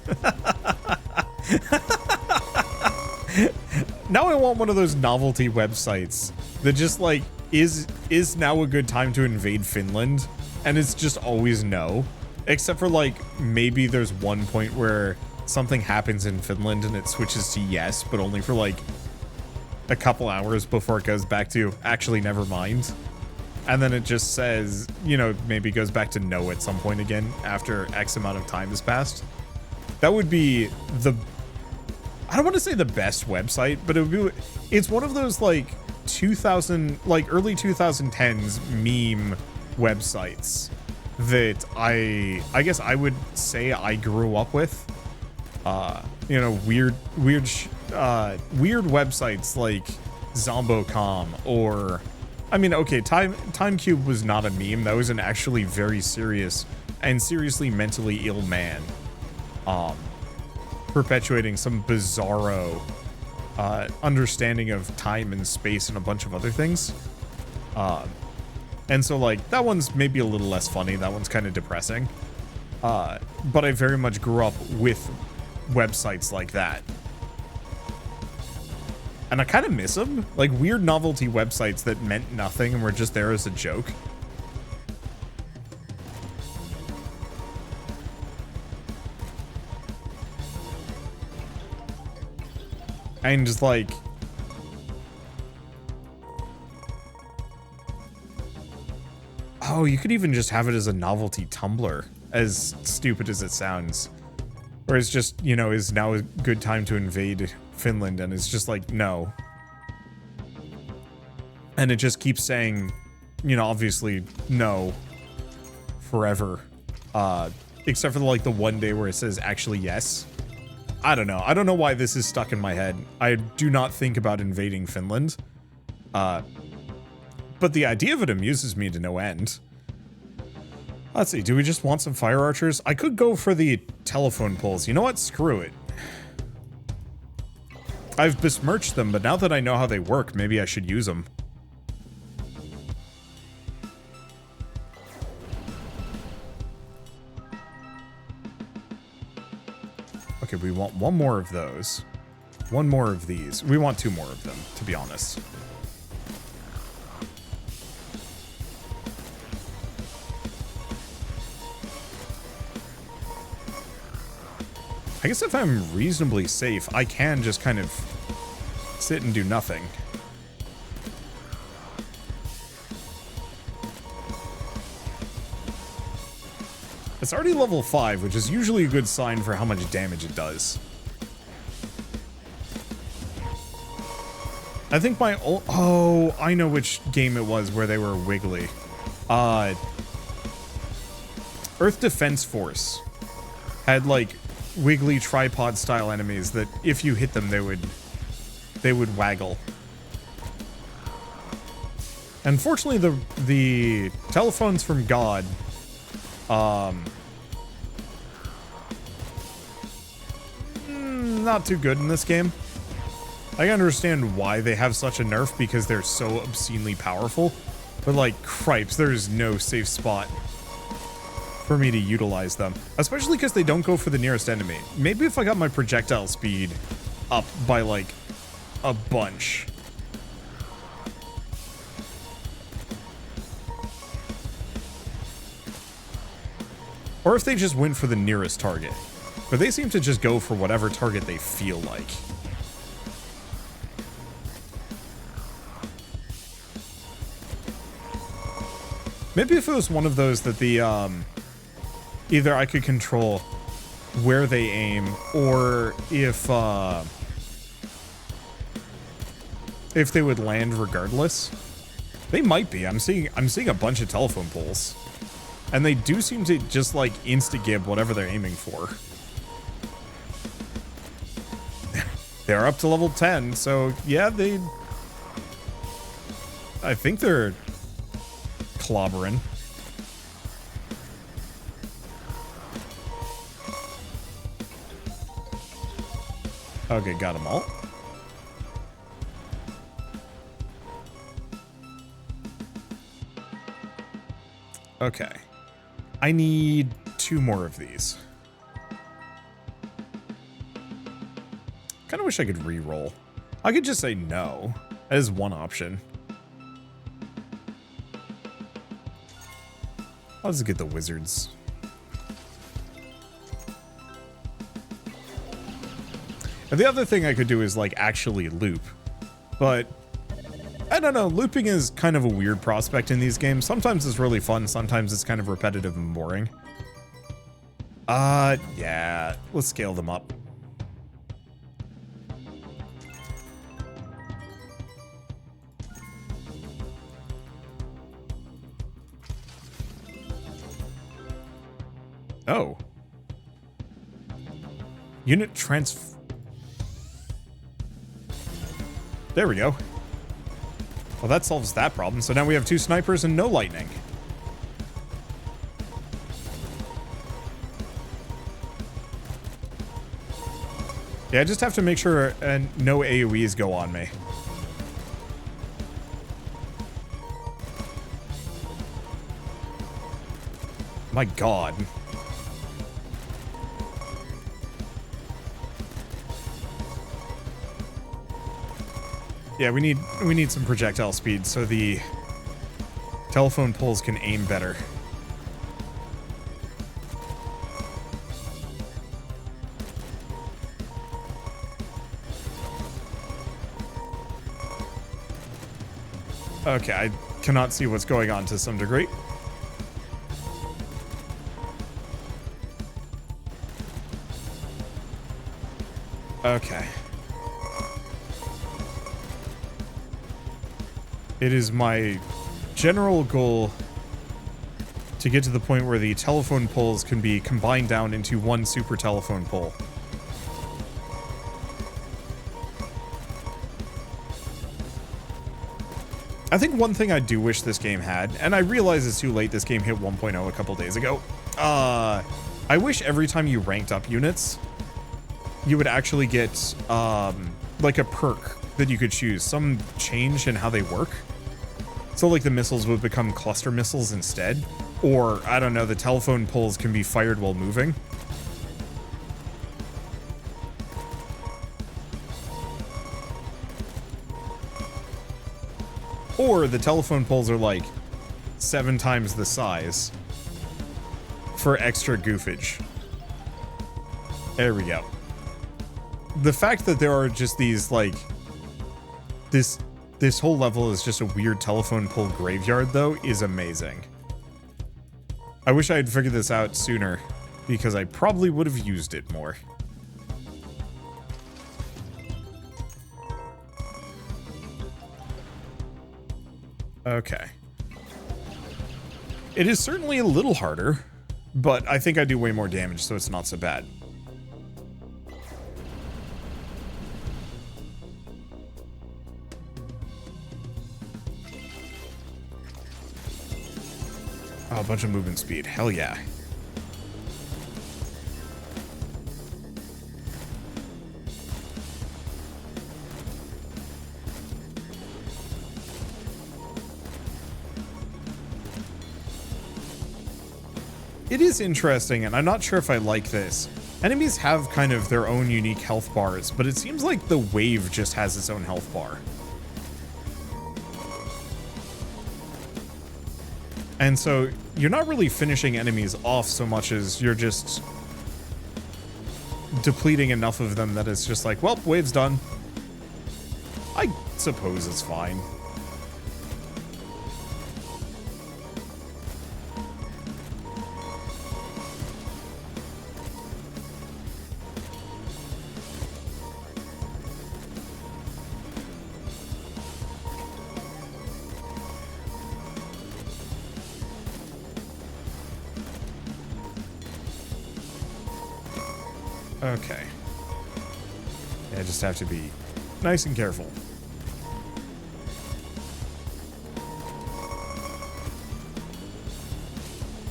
Now I want one of those novelty websites that just like is now a good time to invade Finland, and it's just always no, except for like maybe there's one point where something happens in Finland and it switches to yes, but only for like a couple hours before it goes back to actually never mind. And then it just says, you know, maybe goes back to no at some point again after X amount of time has passed. That would be the, I don't want to say the best website, but it would be, it's one of those like 2000, like early 2010s meme websites that I guess I would say I grew up with. You know, weird websites like Zombo.com, or, I mean, okay, Timecube was not a meme. That was an actually very serious and seriously mentally ill man, perpetuating some bizarro understanding of time and space and a bunch of other things. And so like that one's maybe a little less funny. That one's kind of depressing. But I very much grew up with websites like that. And I kind of miss them. Like weird novelty websites that meant nothing and were just there as a joke. And just like, oh, you could even just have it as a novelty Tumblr, as stupid as it sounds. Or it's just, you know, is now a good time to invade Finland, and it's just like, no. And it just keeps saying, you know, obviously, no, forever. Except for like the one day where it says actually yes. I don't know. I don't know why this is stuck in my head. I do not think about invading Finland. But the idea of it amuses me to no end. Let's see, do we just want some fire archers? I could go for the telephone poles. You know what? Screw it. I've besmirched them, but now that I know how they work, maybe I should use them. Okay, we want one more of those. One more of these. We want two more of them, to be honest. I guess if I'm reasonably safe, I can just kind of sit and do nothing. It's already level 5, which is usually a good sign for how much damage it does. I think my old... Oh, I know which game it was where they were wiggly. Earth Defense Force had, like, wiggly tripod-style enemies that, if you hit them, they would waggle. Unfortunately, the telephones from God... not too good in this game. I understand why they have such a nerf because they're so obscenely powerful, but like, cripes, there is no safe spot for me to utilize them, especially because they don't go for the nearest enemy. Maybe if I got my projectile speed up by like a bunch. Or if they just went for the nearest target. But they seem to just go for whatever target they feel like. Maybe if it was one of those that the, either I could control where they aim, or if they would land regardless. They might be. I'm seeing a bunch of telephone poles. And they do seem to just, like, insta-gib whatever they're aiming for. They're up to level 10, so, yeah, I think they're clobbering. Okay, got them all. Okay. I need 2 more of these. Kind of wish I could re-roll. I could just say no. That is one option. I'll just get the wizards. And the other thing I could do is like actually loop, but I don't know, looping is kind of a weird prospect in these games. Sometimes it's really fun, sometimes it's kind of repetitive and boring. Yeah, let's scale them up. Oh. Unit There we go. Well, that solves that problem. So now we have 2 snipers and no lightning. Yeah, I just have to make sure no AoEs go on me. My God. Yeah, we need some projectile speed so the telephone poles can aim better. Okay, I cannot see what's going on to some degree. Okay. It is my general goal to get to the point where the telephone poles can be combined down into one super telephone pole. I think one thing I do wish this game had, and I realize it's too late, this game hit 1.0 a couple days ago. I wish every time you ranked up units, you would actually get, like a perk that you could choose. Some change in how they work. So like the missiles would become cluster missiles instead. Or, I don't know, the telephone poles can be fired while moving. Or the telephone poles are like 7 times the size for extra goofage. There we go. The fact that there are just these like this whole level is just a weird telephone pole graveyard though is amazing. I wish I had figured this out sooner because I probably would have used it more. Okay. It is certainly a little harder, but I think I do way more damage, so it's not so bad. Oh, a bunch of movement speed. Hell yeah. It is interesting, and I'm not sure if I like this. Enemies have kind of their own unique health bars, but it seems like the wave just has its own health bar. And so you're not really finishing enemies off so much as you're just depleting enough of them that it's just like, well, wave's done. I suppose it's fine. Okay. Yeah, I just have to be nice and careful.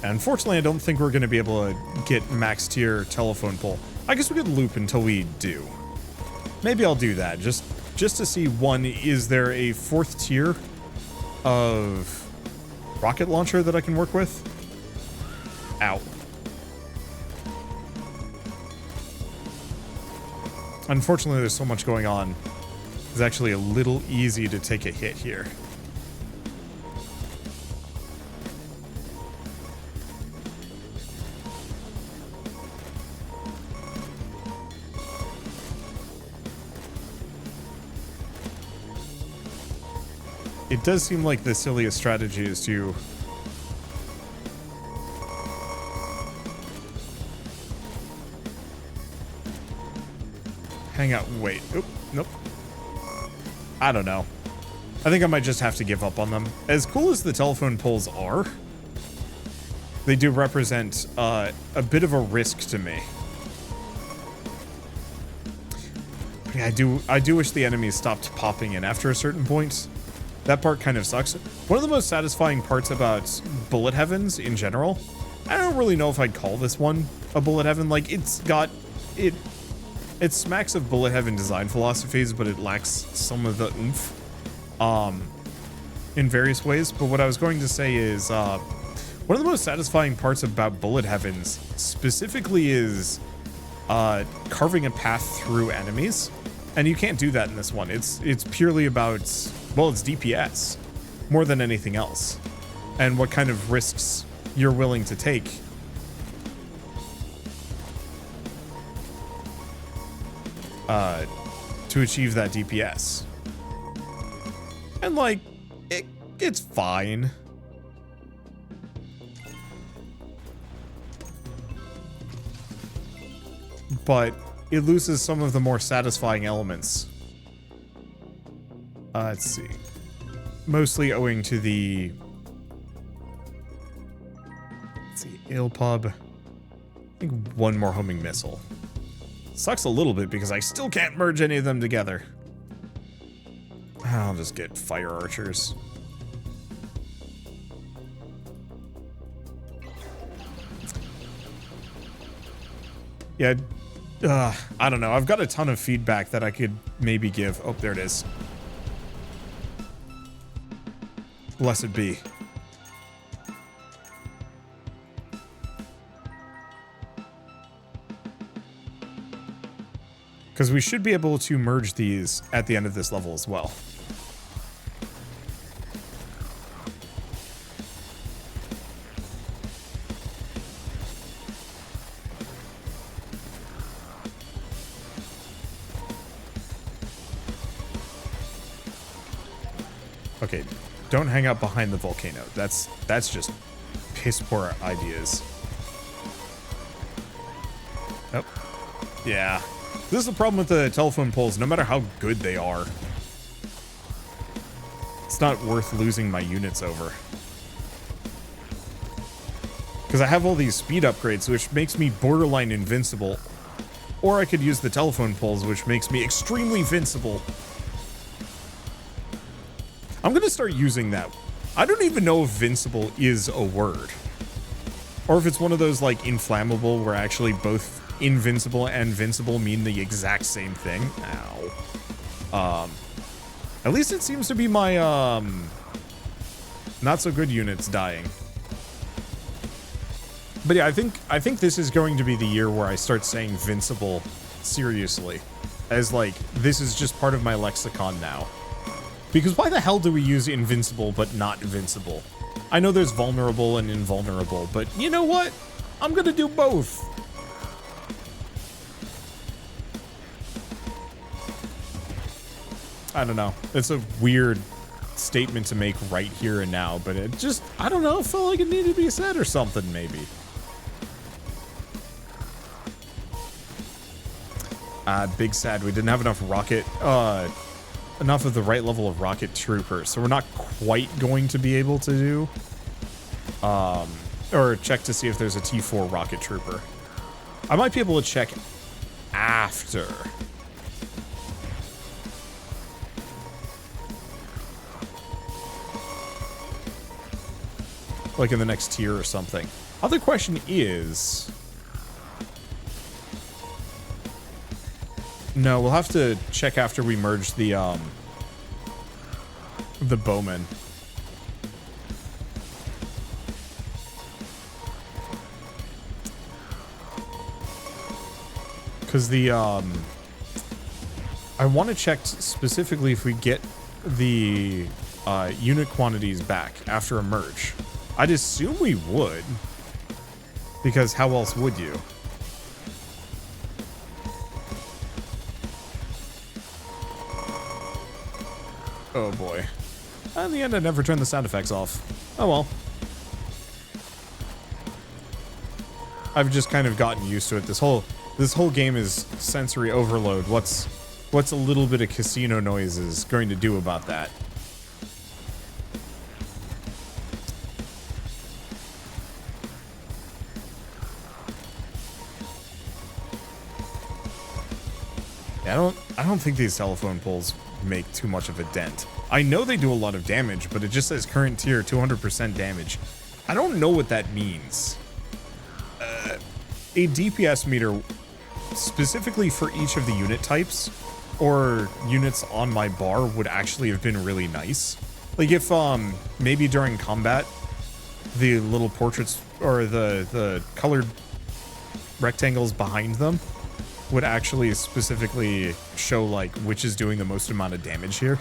And unfortunately, I don't think we're going to be able to get max tier telephone pole. I guess we could loop until we do. Maybe I'll do that just to see, one, is there a 4th tier of rocket launcher that I can work with? Ow. Unfortunately, there's so much going on. It's actually a little easy to take a hit here. it does seem like the silliest strategy is to hang out. Wait. Oop, nope. I don't know. I think I might just have to give up on them. As cool as the telephone poles are, they do represent a bit of a risk to me. Yeah, I do wish the enemies stopped popping in after a certain point. That part kind of sucks. One of the most satisfying parts about bullet heavens in general, I don't really know if I'd call this one a bullet heaven. Like, it's got it smacks of bullet heaven design philosophies, but it lacks some of the oomph in various ways. But what I was going to say is one of the most satisfying parts about bullet heavens specifically is carving a path through enemies, and you can't do that in this one. It's purely about, well, it's DPS more than anything else, and what kind of risks you're willing to take to achieve that DPS. And like, it's fine. But it loses some of the more satisfying elements. Let's see. Mostly owing to the... Let's see, Ale Pub. I think one more homing missile. Sucks a little bit because I still can't merge any of them together. I'll just get fire archers. Yeah, I don't know. I've got a ton of feedback that I could maybe give. Oh, there it is. Blessed be. Because we should be able to merge these at the end of this level as well. Okay, don't hang out behind the volcano. That's just piss poor ideas. Oh, yeah. This is the problem with the telephone poles. No matter how good they are, it's not worth losing my units over. Because I have all these speed upgrades, which makes me borderline invincible. Or I could use the telephone poles, which makes me extremely invincible. I'm going to start using that. I don't even know if invincible is a word. Or if it's one of those, like, inflammable, where actually both invincible and invincible mean the exact same thing. Ow. At least it seems to be my, not so good units dying. But yeah, I think this is going to be the year where I start saying invincible seriously. As, like, this is just part of my lexicon now. Because why the hell do we use invincible but not invincible? I know there's vulnerable and invulnerable, but you know what? I'm gonna do both. I don't know. It's a weird statement to make right here and now, but it just, I don't know, it felt like it needed to be said or something, maybe. Big sad we didn't have enough enough of the right level of rocket trooper, so we're not quite going to be able to do or check to see if there's a T4 rocket trooper. I might be able to check after. Like in the next tier or something. Other question is, no, we'll have to check after we merge the bowmen. Because the, I want to check specifically if we get the unit quantities back after a merge. I'd assume we would. Because how else would you? Oh boy. In the end, I never turned the sound effects off. Oh well. I've just kind of gotten used to it. This whole game is sensory overload. What's a little bit of casino noises going to do about that? Yeah, I don't think these telephone poles make too much of a dent. I know they do a lot of damage, but it just says current tier 200% damage. I don't know what that means. A DPS meter specifically for each of the unit types or units on my bar would actually have been really nice. Like if maybe during combat the little portraits or the colored rectangles behind them would actually specifically show like which is doing the most amount of damage here.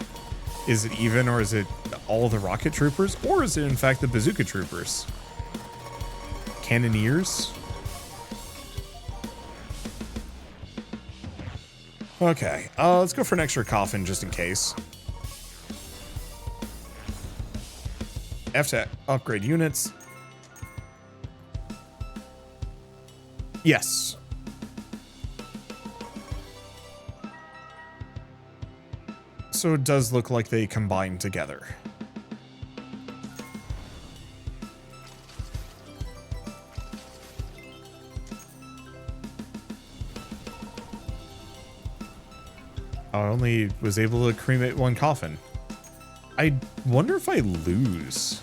Is it even, or is it all the rocket troopers, or is it in fact the bazooka troopers? Cannoneers? Okay, let's go for an extra coffin just in case. F to upgrade units. Yes. So it does look like they combine together. I only was able to cremate one coffin. I wonder if I lose.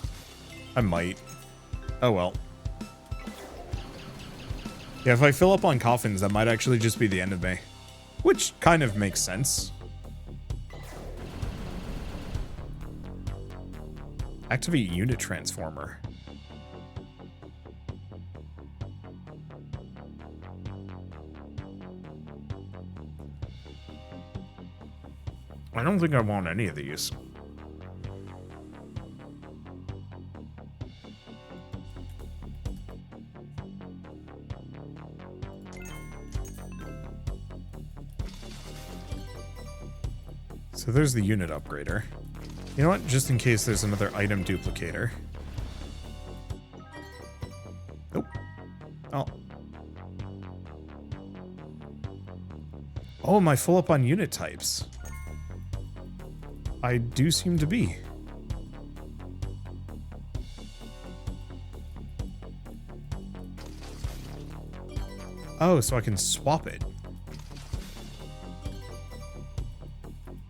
I might. Oh well. Yeah, if I fill up on coffins, that might actually just be the end of me. Which kind of makes sense. Activate unit transformer. I don't think I want any of these. So there's the unit upgrader. You know what? Just in case there's another item duplicator. Nope. Oh. Oh, am I full up on unit types? I do seem to be. Oh, so I can swap it.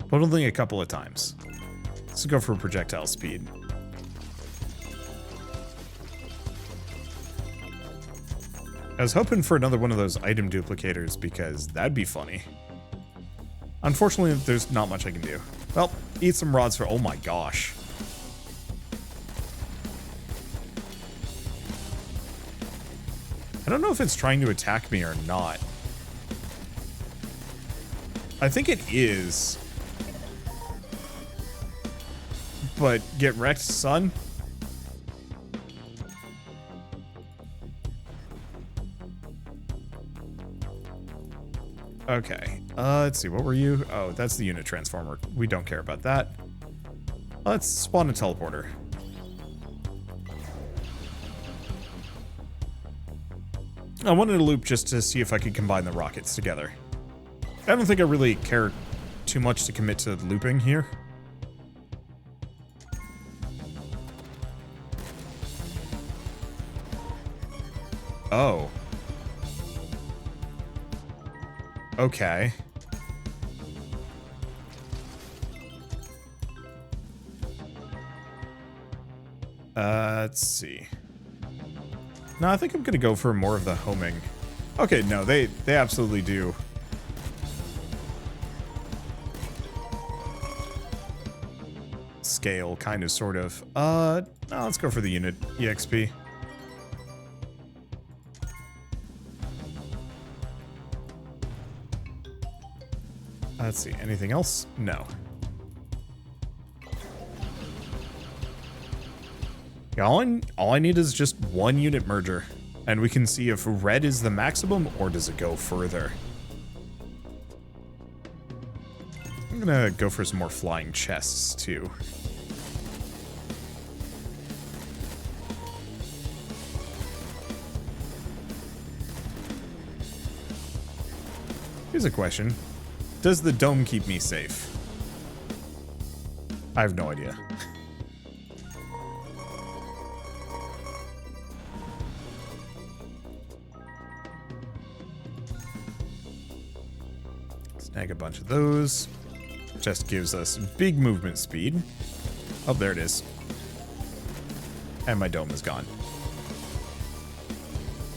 But only a couple of times. Let's go for projectile speed. I was hoping for another one of those item duplicators because that'd be funny. Unfortunately, there's not much I can do. Well, eat some rods for... Oh my gosh. I don't know if it's trying to attack me or not. I think it is. But get wrecked, son. Okay. Let's see. What were you? Oh, that's the unit transformer. We don't care about that. Let's spawn a teleporter. I wanted to loop just to see if I could combine the rockets together. I don't think I really care too much to commit to looping here. Oh. Okay. Let's see. No, I think I'm gonna go for more of the homing. Okay, no, they absolutely do. Scale, kind of, sort of. No, let's go for the unit EXP. Let's see, anything else? No. Yeah, all I need is just one unit merger, and we can see if red is the maximum or does it go further. I'm gonna go for some more flying chests too. Here's a question. Does the dome keep me safe? I have no idea. Snag a bunch of those. Just gives us big movement speed. Oh, there it is. And my dome is gone.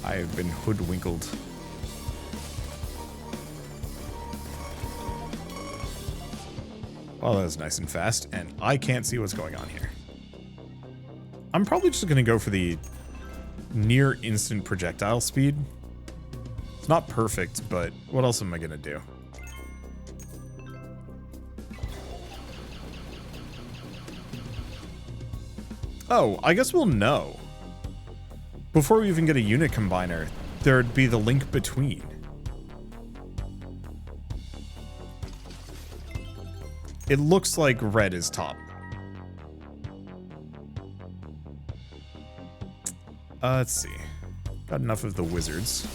I have been hoodwinkled. Well, that was nice and fast, and I can't see what's going on here. I'm probably just going to go for the near instant projectile speed. It's not perfect, but what else am I going to do? Oh, I guess we'll know. Before we even get a unit combiner, there'd be the link between. It looks like red is top. Let's see. Got enough of the wizards.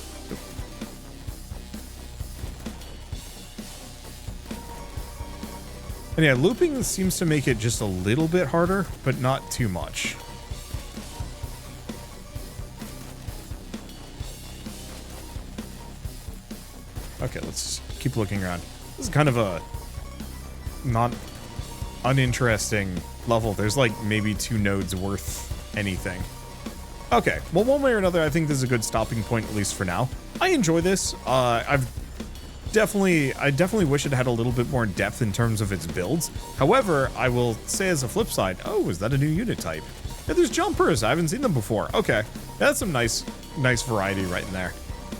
And yeah, looping seems to make it just a little bit harder, but not too much. Okay, let's keep looking around. This is kind of a not uninteresting level. There's like maybe 2 nodes worth anything. Okay, well, one way or another, I think this is a good stopping point, at least for now. I enjoy this. I definitely wish it had a little bit more depth in terms of its builds. However, I will say as a flip side, oh, is that a new unit type? Yeah, there's jumpers. I haven't seen them before. Okay, that's some nice variety right in there.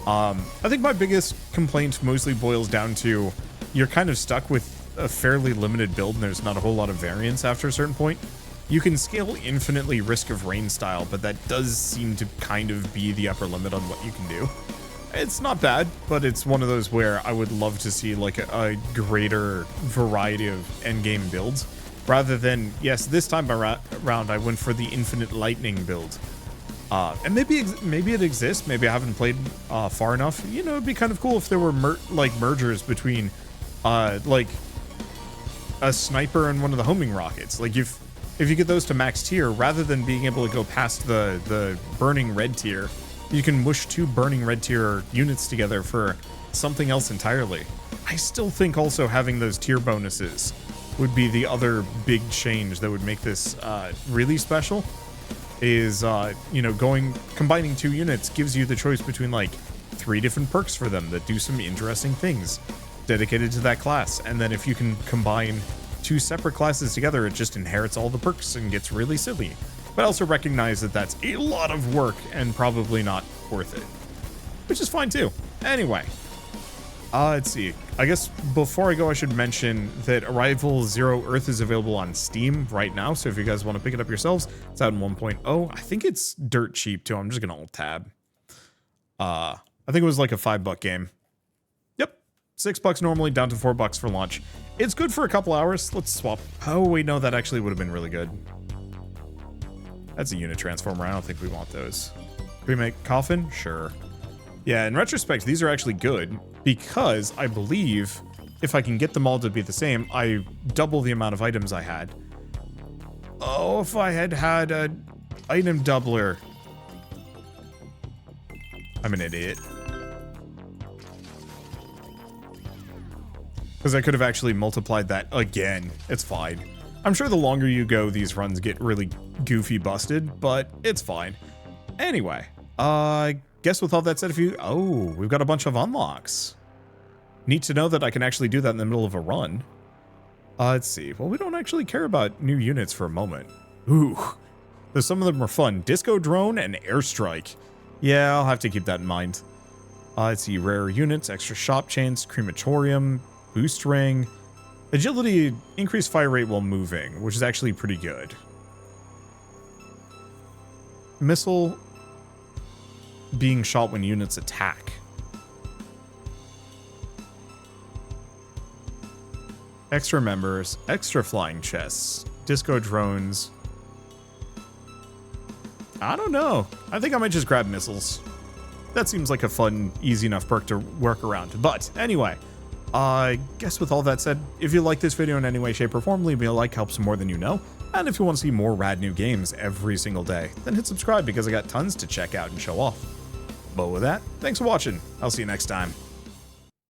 I think my biggest complaint mostly boils down to you're kind of stuck with a fairly limited build and there's not a whole lot of variance after a certain point. You can scale infinitely Risk of Rain style, but that does seem to kind of be the upper limit on what you can do. It's not bad, but it's one of those where I would love to see like a greater variety of endgame builds, rather than, yes, this time around I went for the infinite lightning build. And maybe it exists. Maybe I haven't played far enough. You know, it'd be kind of cool if there were mergers between like a sniper and one of the homing rockets. Like if you get those to max tier, rather than being able to go past the burning red tier, you can mush 2 burning red tier units together for something else entirely. I still think also having those tier bonuses would be the other big change that would make this really special. Is you know, combining 2 units gives you the choice between like 3 different perks for them that do some interesting things dedicated to that class. And then if you can combine 2 separate classes together, it just inherits all the perks and gets really silly. But I also recognize that that's a lot of work and probably not worth it, which is fine too. Anyway, let's see. I guess before I go, I should mention that Arrival Zero Earth is available on Steam right now. So if you guys want to pick it up yourselves, it's out in 1.0. I think it's dirt cheap too. I'm just gonna alt tab. I think it was like a $5 game. Yep, $6 normally, down to $4 for launch. It's good for a couple hours. Let's swap. Oh wait, no, that actually would have been really good. That's a unit transformer. I don't think we want those. Remake coffin? Sure. Yeah, in retrospect, these are actually good because I believe if I can get them all to be the same, I double the amount of items I had. Oh, if I had had an item doubler. I'm an idiot. Because I could have actually multiplied that again. It's fine. I'm sure the longer you go, these runs get really goofy busted, but it's fine. Anyway, I guess with all that said, we've got a bunch of unlocks. Neat to know that I can actually do that in the middle of a run. Let's see. Well, we don't actually care about new units for a moment. Ooh, though some of them are fun. Disco Drone and Airstrike. Yeah, I'll have to keep that in mind. Let's see. Rare units, extra shop chains, crematorium, boost ring. Agility, increased fire rate while moving, which is actually pretty good. Missile being shot when units attack. Extra members, extra flying chests, disco drones. I don't know. I think I might just grab missiles. That seems like a fun, easy enough perk to work around. But anyway, I guess with all that said, if you like this video in any way, shape, or form, leave me a like, helps more than you know. And if you want to see more rad new games every single day, then hit subscribe because I got tons to check out and show off. But with that, thanks for watching. I'll see you next time.